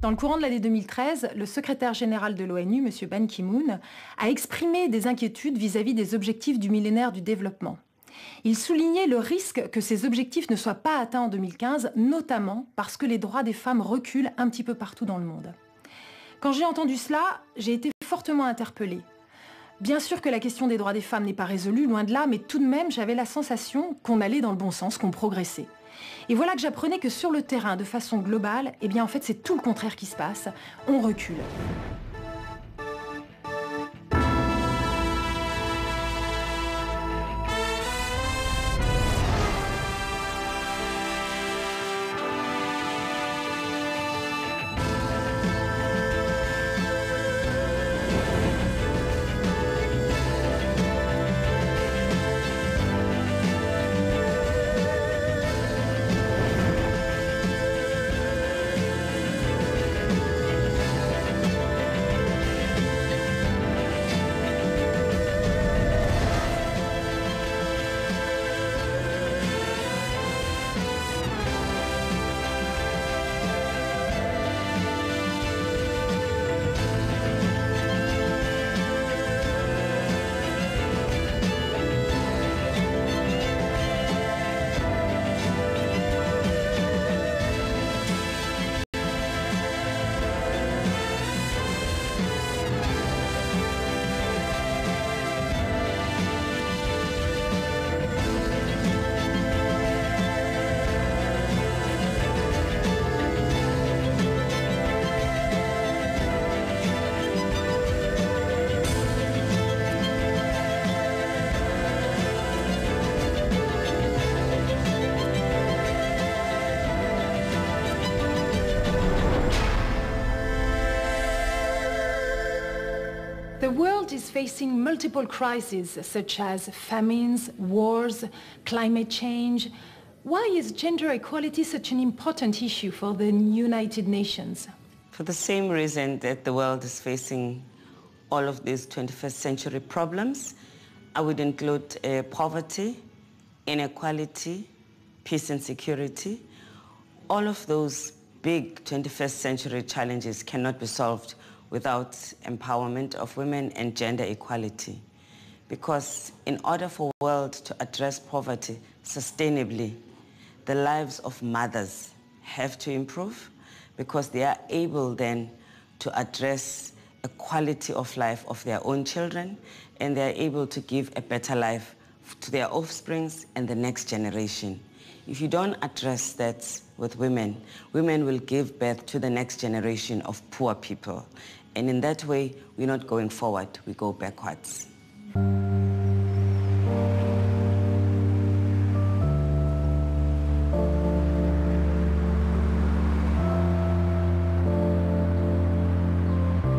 Dans le courant de l'année 2013, le secrétaire général de l'ONU, M. Ban Ki-moon, a exprimé des inquiétudes vis-à-vis des objectifs du millénaire du développement. Il soulignait le risque que ces objectifs ne soient pas atteints en 2015, notamment parce que les droits des femmes reculent un petit peu partout dans le monde. Quand j'ai entendu cela, j'ai été fortement interpellée. Bien sûr que la question des droits des femmes n'est pas résolue, loin de là, mais tout de même, j'avais la sensation qu'on allait dans le bon sens, qu'on progressait. Et voilà que j'apprenais que sur le terrain, de façon globale, eh bien en fait c'est tout le contraire qui se passe, on recule. The world is facing multiple crises such as famines, wars, climate change. Why is gender equality such an important issue for the United Nations? For the same reason that the world is facing all of these 21st century problems, I would include poverty, inequality, peace and security. All of those big 21st century challenges cannot be solved without empowerment of women and gender equality. Because in order for the world to address poverty sustainably, the lives of mothers have to improve because they are able then to address a quality of life of their own children, and they are able to give a better life to their offsprings and the next generation. If you don't address that with women, women will give birth to the next generation of poor people. And in that way, we're not going forward, we go backwards.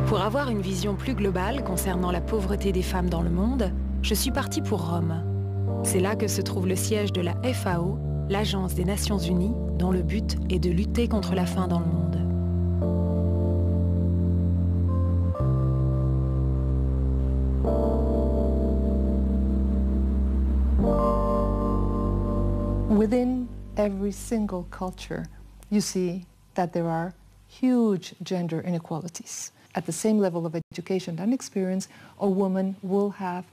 Pour avoir une vision plus globale concernant la pauvreté des femmes dans le monde, je suis partie pour Rome. C'est là que se trouve le siège de la FAO, l'Agence des Nations Unies, dont le but est de lutter contre la faim dans le monde. Within every single culture, you see that there are huge gender inequalities. At the same level of education and experience, a woman will have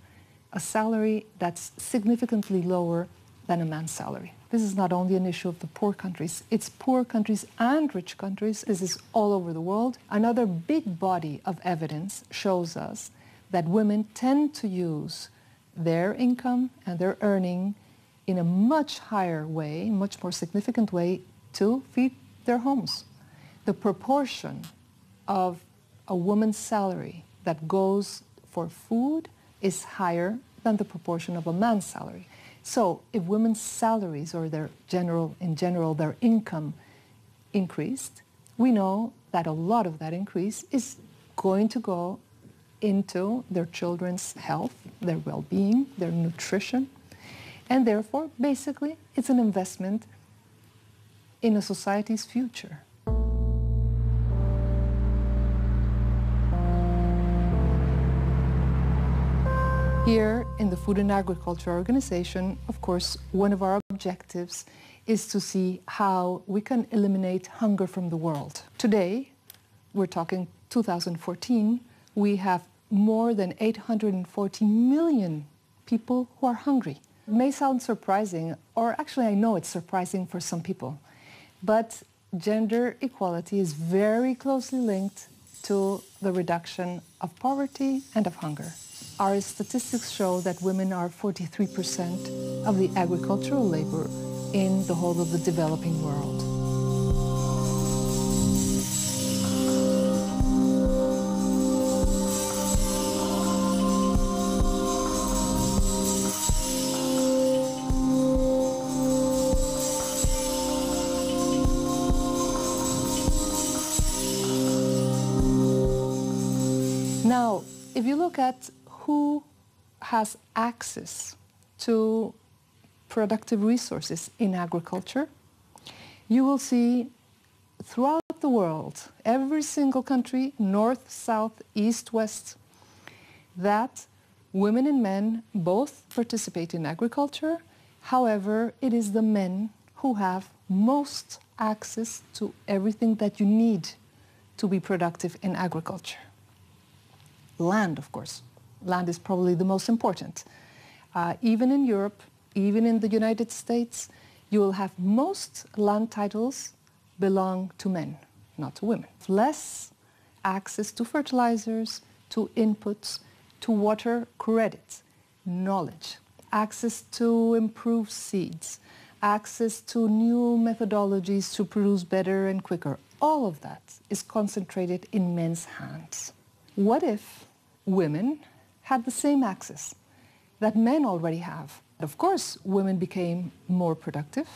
a salary that's significantly lower than a man's salary. This is not only an issue of the poor countries, it's poor countries and rich countries. This is all over the world. Another big body of evidence shows us that women tend to use their income and their earning in a much higher way, much more significant way, to feed their homes. The proportion of a woman's salary that goes for food is higher than the proportion of a man's salary. So if women's salaries or in general their income increased, we know that a lot of that increase is going to go into their children's health, their well-being, their nutrition, and therefore, basically, it's an investment in a society's future. Here in the Food and Agriculture Organization, of course, one of our objectives is to see how we can eliminate hunger from the world. Today, we're talking 2014, we have more than 840 million people who are hungry. It may sound surprising, or actually I know it's surprising for some people, but gender equality is very closely linked to the reduction of poverty and of hunger. Our statistics show that women are 43% of the agricultural labor in the whole of the developing world. Now, if you look at who has access to productive resources in agriculture, you will see throughout the world, every single country, north, south, east, west, that women and men both participate in agriculture. However, it is the men who have most access to everything that you need to be productive in agriculture. Land, of course. Land is probably the most important. Even in Europe, even in the United States, you will have most land titles belong to men, not to women. Less access to fertilizers, to inputs, to water credits, knowledge, access to improved seeds, access to new methodologies to produce better and quicker. All of that is concentrated in men's hands. What if women had the same access that men already have? Of course, women became more productive.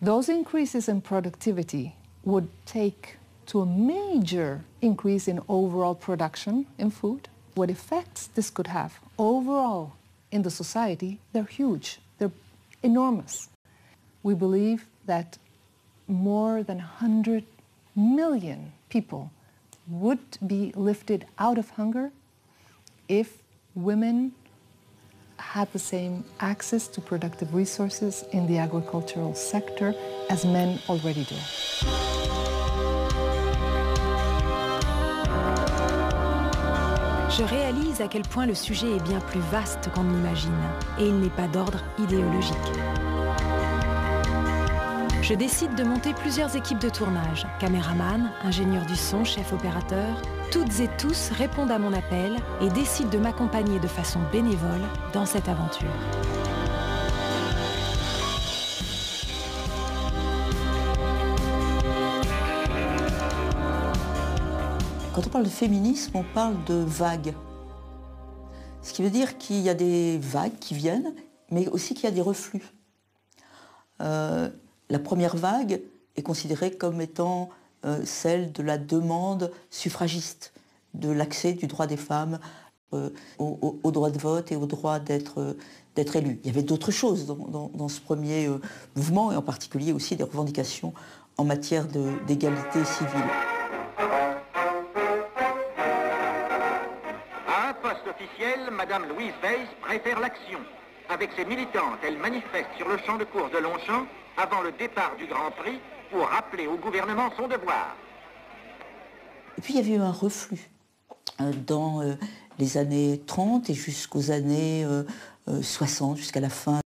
Those increases in productivity would take to a major increase in overall production in food. What effects this could have overall in the society, they're huge, they're enormous. We believe that more than 100 million people would be lifted out of hunger if women had the same access to productive resources in the agricultural sector as men already do. Je réalise à quel point le sujet est bien plus vaste qu'on ne l'imagine, et il n'est pas d'ordre idéologique. Je décide de monter plusieurs équipes de tournage, caméraman, ingénieur du son, chef opérateur. Toutes et tous répondent à mon appel et décident de m'accompagner de façon bénévole dans cette aventure. Quand on parle de féminisme, on parle de vagues. Ce qui veut dire qu'il y a des vagues qui viennent, mais aussi qu'il y a des reflux. La première vague est considérée comme étant celle de la demande suffragiste, de l'accès du droit des femmes au droit de vote et au droit d'être élu. Il y avait d'autres choses dans ce premier mouvement, et en particulier aussi des revendications en matière d'égalité civile. À un poste officiel, Madame Louise Weiss préfère l'action. Avec ses militantes, elle manifeste sur le champ de course de Longchamp avant le départ du Grand Prix pour rappeler au gouvernement son devoir. Et puis il y avait eu un reflux dans les années 30 et jusqu'aux années 60, jusqu'à la fin